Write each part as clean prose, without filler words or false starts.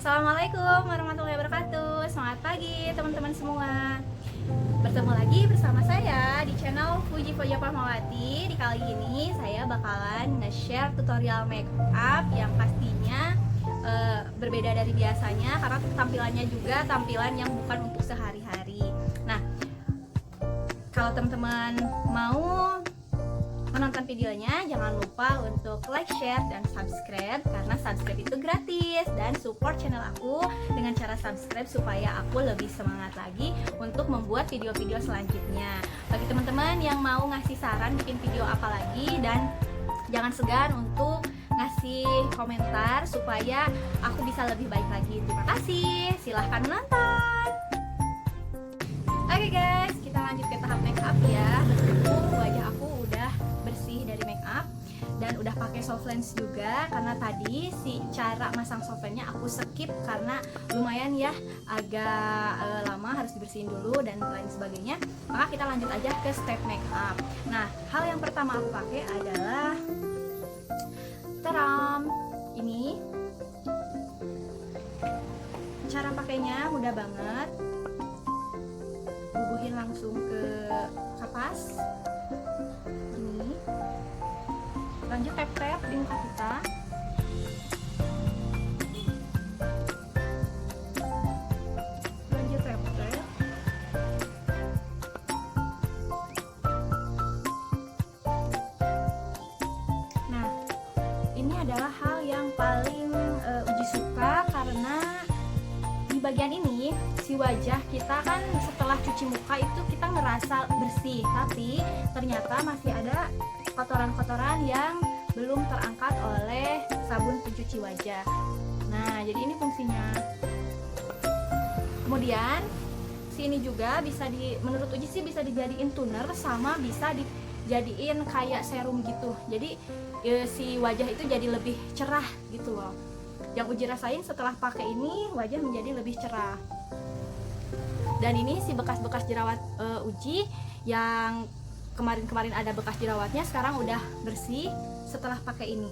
Assalamualaikum warahmatullahi wabarakatuh. Selamat pagi teman-teman semua. Bertemu lagi bersama saya di channel Fuji Foja Pahmawati. Di kali ini saya bakalan nge-share tutorial make up yang pastinya berbeda dari biasanya karena tampilannya juga tampilan yang bukan untuk sehari-hari. Nah, kalau teman-teman mau menonton videonya, jangan lupa untuk like, share, dan subscribe karena subscribe itu gratis, dan support channel aku dengan cara subscribe supaya aku lebih semangat lagi untuk membuat video-video selanjutnya. Bagi teman-teman yang mau ngasih saran bikin video apa lagi, dan jangan segan untuk ngasih komentar supaya aku bisa lebih baik lagi. Terima kasih, silahkan menonton. Oke guys, kita lanjut ke tahap make up ya. Berhubung wajah aku udah bersih dari make up dan udah pakai soft lens juga, karena tadi si cara masang soft lensnya aku skip karena lumayan ya agak lama, harus dibersihin dulu dan lain sebagainya. Maka kita lanjut aja ke step make up. Nah, hal yang pertama aku pakai adalah teram ini. Cara pakainya mudah banget, bubuhin langsung ke kapas ini, lanjut tap-tap di muka kita. Lanjut tap-tap. Nah, ini adalah hal yang paling Uji suka karena di bagian ini si wajah kita kan setelah cuci muka itu kita ngerasa bersih, tapi ternyata masih ada kotoran-kotoran yang belum terangkat oleh sabun pencuci wajah. Nah, jadi ini fungsinya. Kemudian si ini juga bisa menurut Uji sih bisa dijadiin toner sama bisa dijadiin kayak serum gitu. Jadi si wajah itu jadi lebih cerah gitu loh. Yang Uji rasain setelah pakai ini, wajah menjadi lebih cerah. Dan ini si bekas-bekas jerawat Uji yang kemarin-kemarin ada bekas jerawatnya, sekarang udah bersih setelah pakai ini.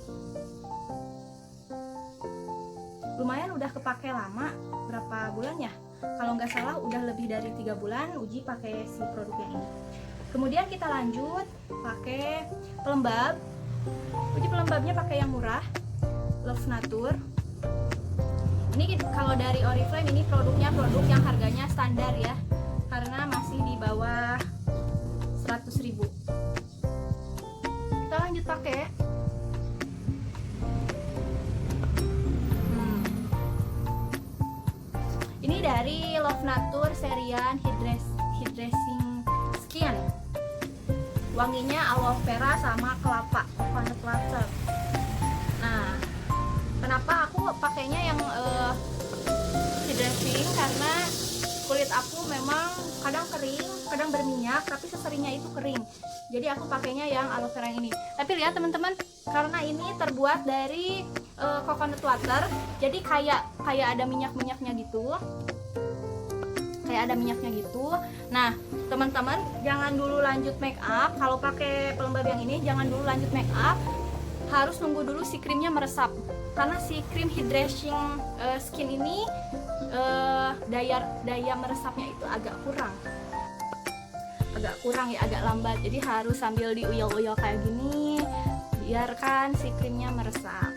Lumayan udah kepake lama, berapa bulan ya? Kalau nggak salah udah lebih dari 3 bulan Uji pakai si produknya ini. Kemudian kita lanjut pakai pelembab. Uji pelembabnya pakai yang murah, Love Nature. Ini kalau dari Oriflame ini produknya produk yang harganya standar ya, karena masih di bawah 100.000. Kita lanjut pakai ini dari Love Nature Serian Hydrating Skin. Wanginya aloe vera sama kelapa, coconut water. Nah, kenapa aku pakainya yang hydrating? Karena kulit aku memang kadang kering, kadang berminyak, tapi seseringnya itu kering. Jadi aku pakainya yang aloe vera ini. Tapi lihat teman-teman, karena ini terbuat dari coconut water, jadi kayak ada minyak-minyaknya gitu. Kayak ada minyaknya gitu. Nah, teman-teman jangan dulu lanjut make up. Kalau pakai pelembab yang ini jangan dulu lanjut make up. Harus nunggu dulu si krimnya meresap, karena si krim hydrating skin ini daya meresapnya itu agak kurang ya, agak lambat. Jadi harus sambil diuyel-uyel kayak gini, biarkan si krimnya meresap.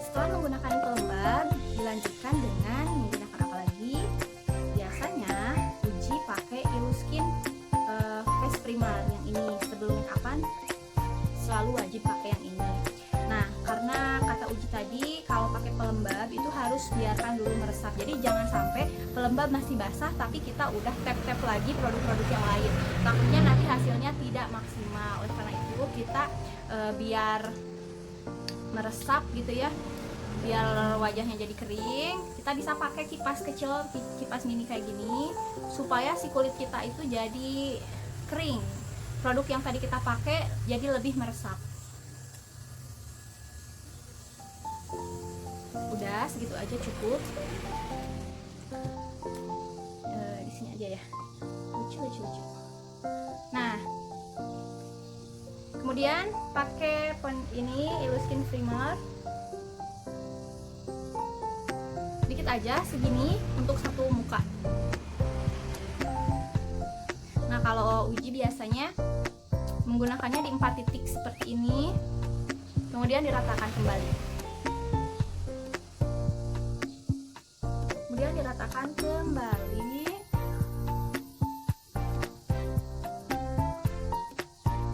Setelah menggunakan pelembab, dilanjutkan dengan menggunakan apa lagi? Biasanya Uji pakai Illuskin face primer yang ini. Sebelum make upan selalu wajib pakai yang ini. Nah, karena kata Uji tadi kalau pakai pelembab itu harus biarkan dulu meresap. Jadi jangan sampai pelembab masih basah tapi kita udah tap-tap lagi produk-produk yang lain. Takutnya nanti hasilnya tidak maksimal. Oleh karena itu kita biar meresap gitu ya, biar wajahnya jadi kering, kita bisa pakai kipas kecil, kipas mini kayak gini, supaya si kulit kita itu jadi kering. Produk yang tadi kita pakai jadi lebih meresap. Udah segitu aja cukup. Di sini aja ya, lucu. Nah, Kemudian pakai ini Illuskin Primer. Dikit aja segini untuk satu muka. Nah, kalau uji biasanya menggunakannya di 4 titik seperti ini. Kemudian diratakan kembali. Kemudian diratakan kembali.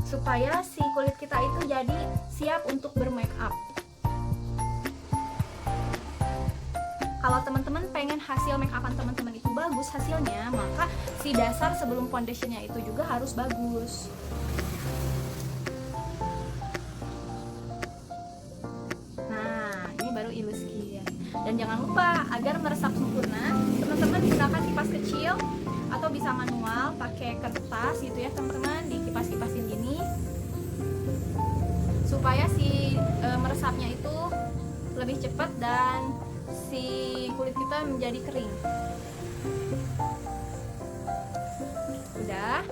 Supaya si kulit kita itu jadi siap untuk bermake up. Kalau teman-teman pengen hasil make upan teman-teman itu bagus hasilnya, maka si dasar sebelum foundationnya itu juga harus bagus. Nah, ini baru Illuskin. Dan jangan lupa agar meresap sempurna, teman-teman gunakan kipas kecil atau bisa manual pakai kertas gitu ya teman-teman, dikipas-kipasin gini supaya si meresapnya itu lebih cepat dan si kulit kita menjadi kering. Udah,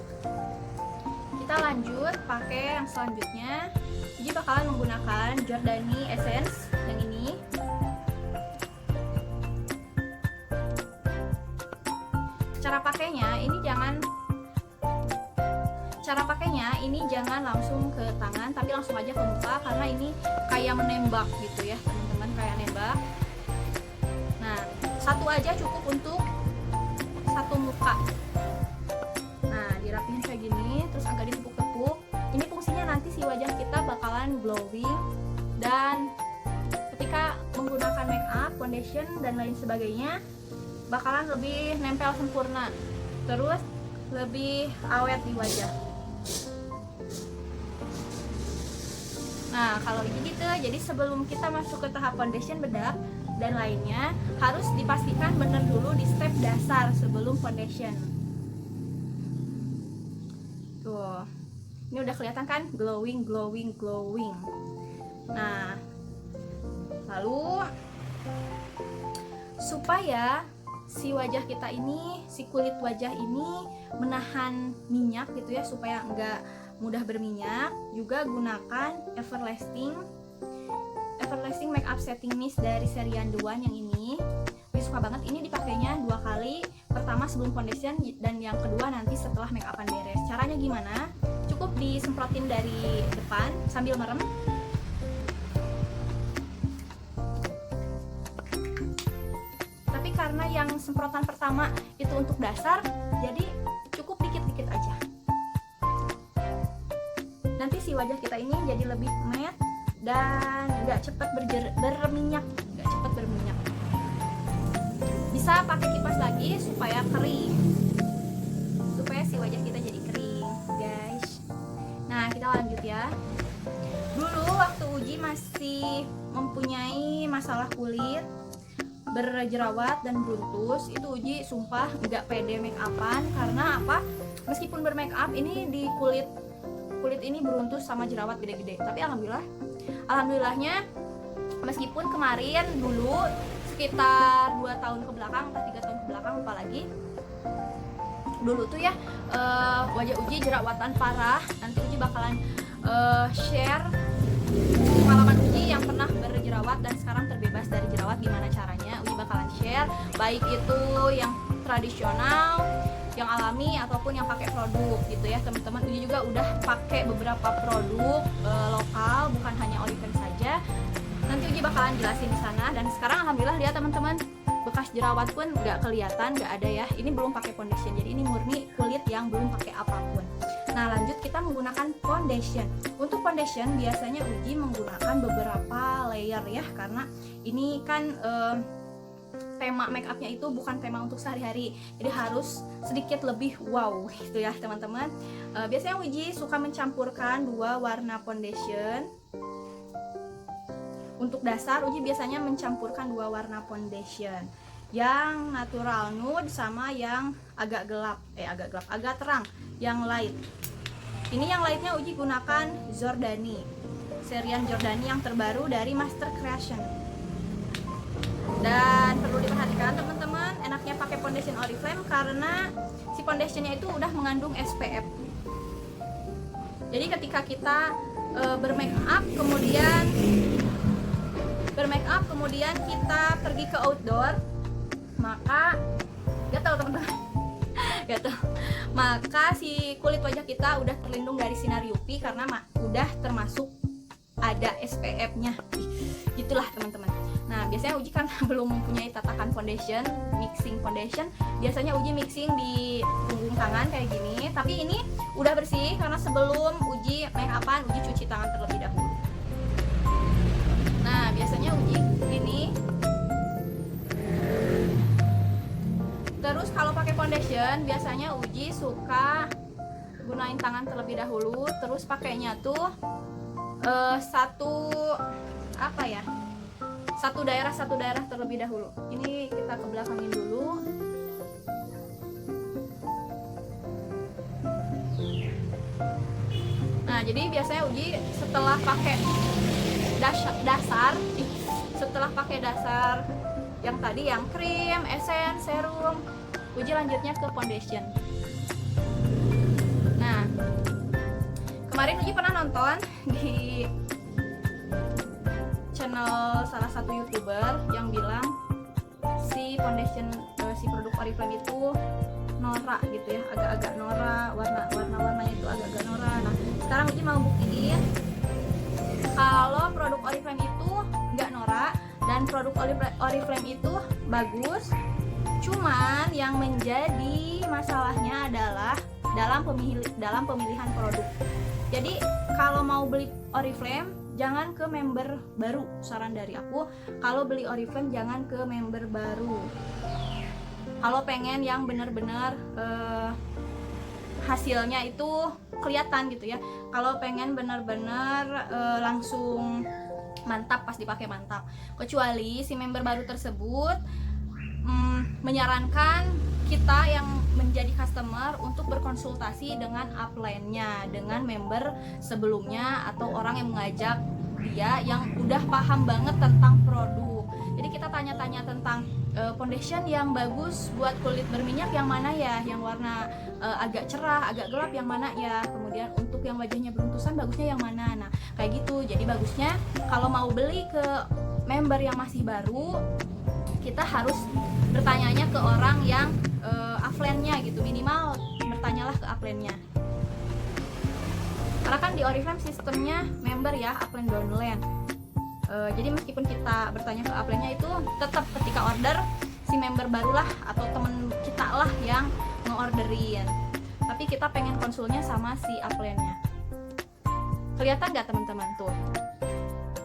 kita lanjut pakai yang selanjutnya. Jadi bakalan menggunakan Jordani Essence yang ini. Cara pakainya ini jangan langsung ke tangan, tapi langsung aja ke muka karena ini kayak menembak gitu ya teman-teman, kayak nembak. Nah, satu aja cukup untuk satu muka. Nah, dirapiin kayak gini, terus agak ditepuk-tepuk. Ini fungsinya nanti si wajah kita bakalan glowing, dan ketika menggunakan make up, foundation dan lain sebagainya bakalan lebih nempel sempurna, terus lebih awet di wajah. Nah, kalau ini gitu, jadi sebelum kita masuk ke tahap foundation, bedak dan lainnya harus dipastikan benar dulu di step dasar sebelum foundation. Tuh, ini udah kelihatan kan, glowing. Nah, lalu supaya si wajah kita ini, si kulit wajah ini menahan minyak gitu ya, supaya enggak mudah berminyak, juga gunakan Everlasting Makeup Setting Mist dari Serian The One yang ini. Gue suka banget, ini dipakainya 2 kali, pertama sebelum foundation dan yang kedua nanti setelah make upan beres. Caranya gimana? Cukup disemprotin dari depan sambil merem. Tapi karena yang semprotan pertama itu untuk dasar, jadi cukup dikit-dikit aja. Nanti si wajah kita ini jadi lebih matte dan nggak cepat berminyak, Bisa pakai kipas lagi supaya kering, supaya si wajah kita jadi kering, guys. Nah, kita lanjut ya. Dulu waktu uji masih mempunyai masalah kulit berjerawat dan beruntus, itu uji sumpah nggak pede make upan. Karena apa? Meskipun bermake up, ini di kulit ini beruntus sama jerawat gede-gede. Tapi alhamdulillahnya meskipun kemarin dulu sekitar 2 tahun ke belakang atau 3 tahun ke belakang, lupa lagi, dulu tuh ya wajah uji jerawatan parah. Nanti uji bakalan share pengalaman uji yang pernah berjerawat dan sekarang terbebas dari jerawat, gimana caranya. Uji bakalan share, baik itu yang tradisional, yang alami, ataupun yang pakai produk gitu ya teman-teman. Uji juga udah pakai beberapa produk lokal, bukan hanya Oriflame saja. Nanti Uji bakalan jelasin di sana. Dan sekarang alhamdulillah lihat teman-teman, bekas jerawat pun nggak kelihatan, nggak ada ya. Ini belum pakai foundation, jadi ini murni kulit yang belum pakai apapun. Nah, lanjut kita menggunakan foundation. Untuk foundation biasanya Uji menggunakan beberapa layer ya, karena ini kan tema make upnya itu bukan tema untuk sehari-hari, jadi harus sedikit lebih wow gitu ya teman-teman. Biasanya Uji suka mencampurkan 2 warna foundation. Untuk dasar Uji biasanya mencampurkan 2 warna foundation, yang natural nude sama yang agak terang, yang light. Ini yang lightnya Uji gunakan Jordani, serian Jordani yang terbaru dari Master Creation. Dan perlu diperhatikan teman-teman, enaknya pakai foundation Oriflame karena si foundationnya itu udah mengandung SPF. Jadi ketika kita bermake up kemudian kita pergi ke outdoor, maka gatal teman-teman. Gatal. Maka si kulit wajah kita udah terlindung dari sinar UV karena udah termasuk ada SPF-nya. Gitulah teman-teman. Nah, biasanya Uji kan belum mempunyai tatakan foundation, mixing foundation. Biasanya Uji mixing di punggung tangan kayak gini. Tapi ini udah bersih karena sebelum Uji make upan, Uji cuci tangan terlebih dahulu. Nah, biasanya Uji gini. Terus kalau pakai foundation, biasanya Uji suka gunain tangan terlebih dahulu. Terus pakainya tuh satu daerah terlebih dahulu. Ini kita ke belakangin dulu. Nah, jadi biasanya Uji setelah pakai dasar yang tadi, yang krim, essence, serum, Uji lanjutnya ke foundation. Nah, kemarin Uji pernah nonton di channel salah satu YouTuber yang bilang si foundation, si produk Oriflame itu norak gitu ya, agak-agak norak, warnanya itu agak-agak norak. Nah, sekarang Uji mau buktiin kalau produk Oriflame itu nggak norak dan produk Oriflame itu bagus. Cuman yang menjadi masalahnya adalah dalam pemilihan produk. Jadi kalau mau beli Oriflame jangan ke member baru. Saran dari aku, kalau beli Oriflame jangan ke member baru. Kalau pengen yang benar-benar hasilnya itu kelihatan gitu ya. Kalau pengen benar-benar langsung mantap pas dipakai mantap. Kecuali si member baru tersebut menyarankan kita yang menjadi customer untuk berkonsultasi dengan upline-nya, dengan member sebelumnya atau orang yang mengajak dia yang udah paham banget tentang produk. Jadi kita tanya-tanya tentang foundation yang bagus buat kulit berminyak yang mana ya, yang warna agak cerah, agak gelap yang mana ya, kemudian untuk yang wajahnya beruntusan bagusnya yang mana. Nah, kayak gitu. Jadi bagusnya kalau mau beli ke member yang masih baru, kita harus bertanyanya ke orang yang upline-nya gitu, minimal bertanyalah ke upline-nya. Karena kan di Oriflame sistemnya member ya, upline downline. Jadi meskipun kita bertanya ke upline-nya itu tetap ketika order si member barulah atau temen kita lah yang nge-orderin. Tapi kita pengen konsulnya sama si upline-nya. Kelihatan nggak teman-teman tuh?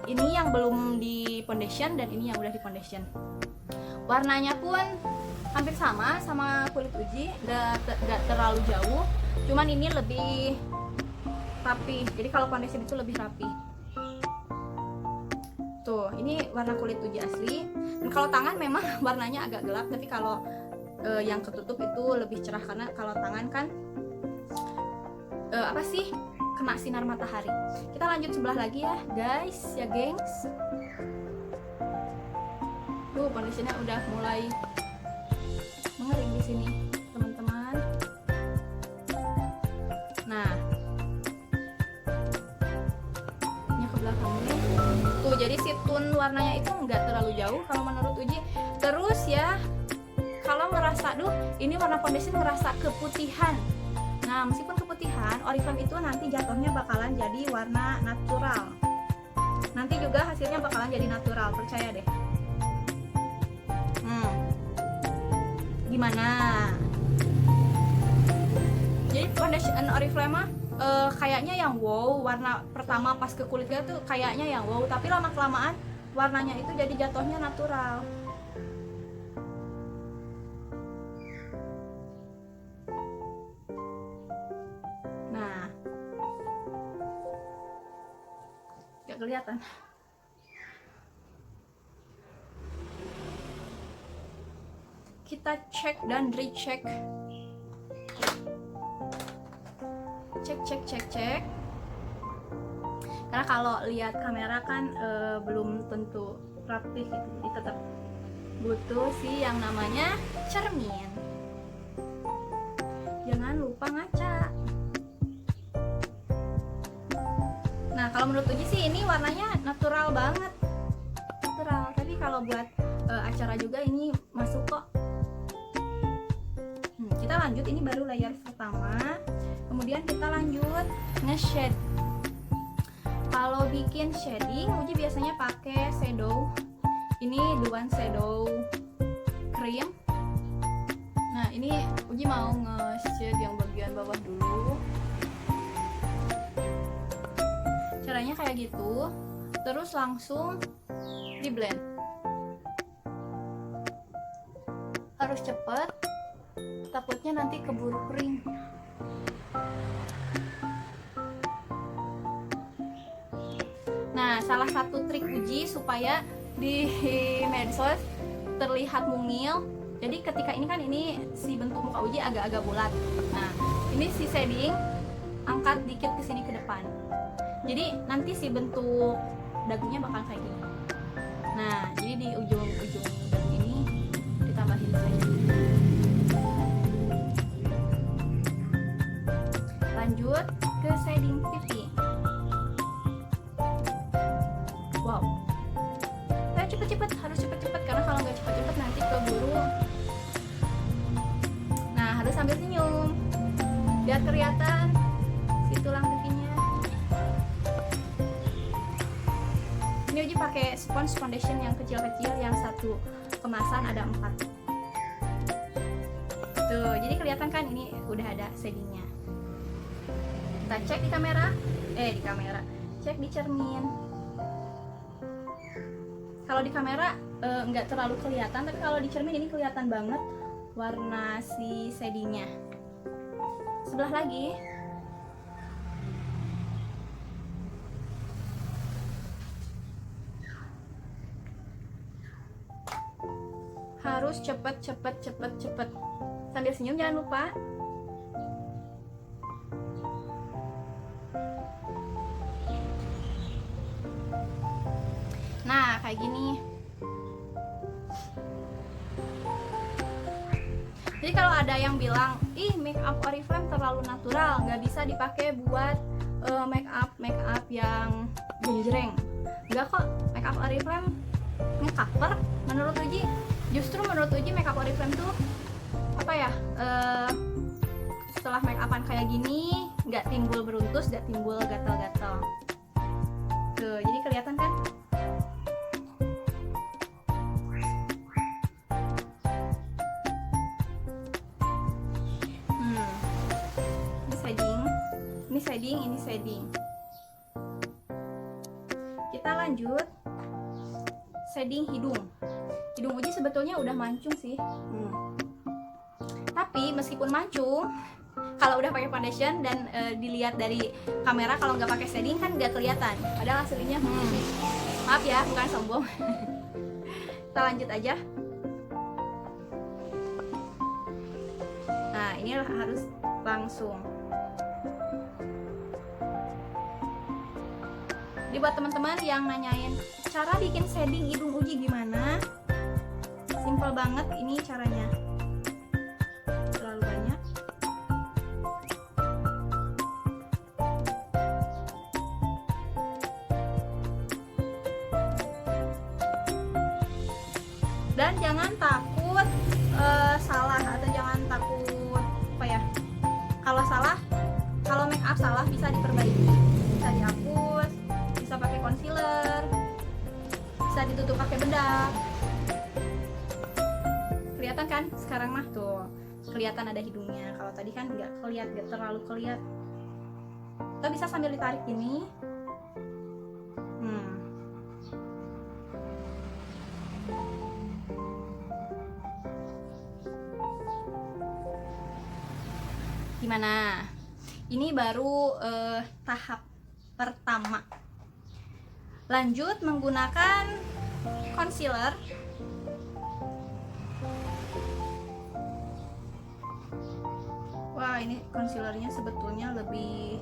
Ini yang belum di foundation dan ini yang udah di foundation. Warnanya pun hampir sama kulit Uji, gak terlalu jauh. Cuman ini lebih rapi. Jadi kalau foundation itu lebih rapi. Tuh, ini warna kulit Uji asli. Dan kalau tangan memang warnanya agak gelap, tapi kalau yang ketutup itu lebih cerah karena kalau tangan kan kena sinar matahari. Kita lanjut sebelah lagi ya, guys, ya, gengs. Tuh, foundationnya udah mulai mengering di sini, teman-teman. Nah, ini ke belakangnya. Tuh, jadi si tone warnanya itu nggak terlalu jauh kalau menurut Uji. Terus ya, kalau ngerasa, ini warna foundation ngerasa keputihan. Nah, meskipun keputihan, Oriflame itu nanti jatuhnya bakalan jadi warna natural. Nanti juga hasilnya bakalan jadi natural, percaya deh. Gimana? Jadi foundation Oriflame kayaknya yang wow, warna pertama pas ke kulit kita tuh kayaknya yang wow, tapi lama kelamaan warnanya itu jadi jatuhnya natural. Nah, gak kelihatan. Kita cek dan recheck. Cek. Karena kalau lihat kamera kan belum tentu rapi gitu. Jadi tetap butuh sih yang namanya cermin. Jangan lupa ngaca. Kalau menurut Uji sih ini warnanya natural banget, natural. Tapi kalau buat acara juga ini masuk kok. Kita lanjut, ini baru layer pertama. Kemudian kita lanjut nge-shade. Kalau bikin shading, Uji biasanya pakai shadow. Ini The One Shadow Cream. Nah, ini Uji mau nge-shade yang bagian bawah dulu. Caranya kayak gitu, terus langsung di blend. Harus cepet, takutnya nanti keburu kering. Nah, salah satu trik Uji supaya di medsos terlihat mungil. Jadi ketika ini kan ini si bentuk muka Uji agak-agak bulat. Nah, ini si shading angkat dikit ke sini ke depan. Jadi nanti si bentuk dagunya bakal kayak gini. Nah, jadi di ujung-ujung dagu ini ditambahin shading. Lanjut ke shading pipi. Wow. Nah, cepet-cepet, harus cepet-cepet karena kalau nggak cepet-cepet nanti keburu. Nah, harus sambil senyum biar kelihatan si tulang pipinya. Ini Uji pakai sponge foundation yang kecil-kecil, yang satu kemasan ada 4. Tuh, jadi kelihatan kan ini udah ada shadingnya. Kita cek di kamera, cek di cermin. Kalau di kamera nggak terlalu kelihatan, tapi kalau di cermin ini kelihatan banget warna si shadingnya. Sebelah lagi. Harus cepet. Sambil senyum jangan lupa. Nah, kayak gini. Jadi kalau ada yang bilang, ih make up Oriflame terlalu natural, nggak bisa dipakai buat make up yang genjreng. Enggak kok, make up Oriflame nge-cover. Menurut Uji, justru menurut Uji make up Oriflame tuh apa ya? Setelah make upan kayak gini, nggak timbul beruntus, nggak timbul gatal-gatal. Tuh, jadi kelihatan kan? Ini shading. Kita lanjut shading hidung. Hidung Uji sebetulnya udah mancung sih. Tapi meskipun mancung, kalau udah pakai foundation dan dilihat dari kamera, kalau nggak pakai shading kan nggak kelihatan. Padahal aslinya, maaf ya, bukan sombong. Kita lanjut aja. Nah, ini harus langsung. Jadi buat teman-teman yang nanyain cara bikin shading hidung Uji gimana, simple banget ini caranya. Terlalu banyak. Dan jangan takut salah, atau jangan takut apa ya? Kalau salah, kalau make up salah bisa diperbaiki, bisa dihapus, bisa pakai concealer, bisa ditutup pakai bedak. Kelihatan kan sekarang mah tuh, kelihatan ada hidungnya. Kalau tadi kan nggak kelihatan, nggak terlalu kelihatan. Kita bisa sambil ditarik gini. Gimana? Ini baru tahap pertama. Lanjut menggunakan concealer. Wah, ini concealernya sebetulnya lebih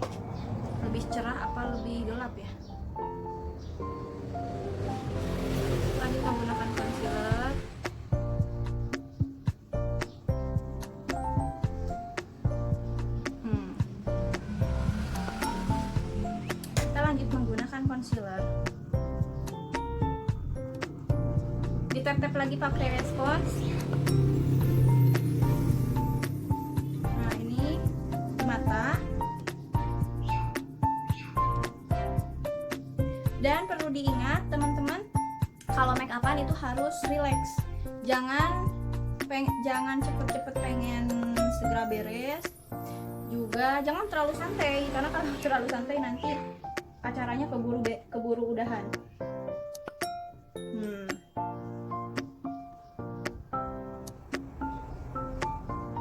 cerah apa lebih gelap ya? Lanjut menggunakan concealer. Kita lanjut menggunakan concealer. Ditap-tap lagi pakai respons. Nah, ini mata. Dan perlu diingat teman-teman, kalau make upan itu harus relax. Jangan cepet-cepet pengen segera beres. Juga jangan terlalu santai, karena kalau terlalu santai nanti acaranya keburu udahan.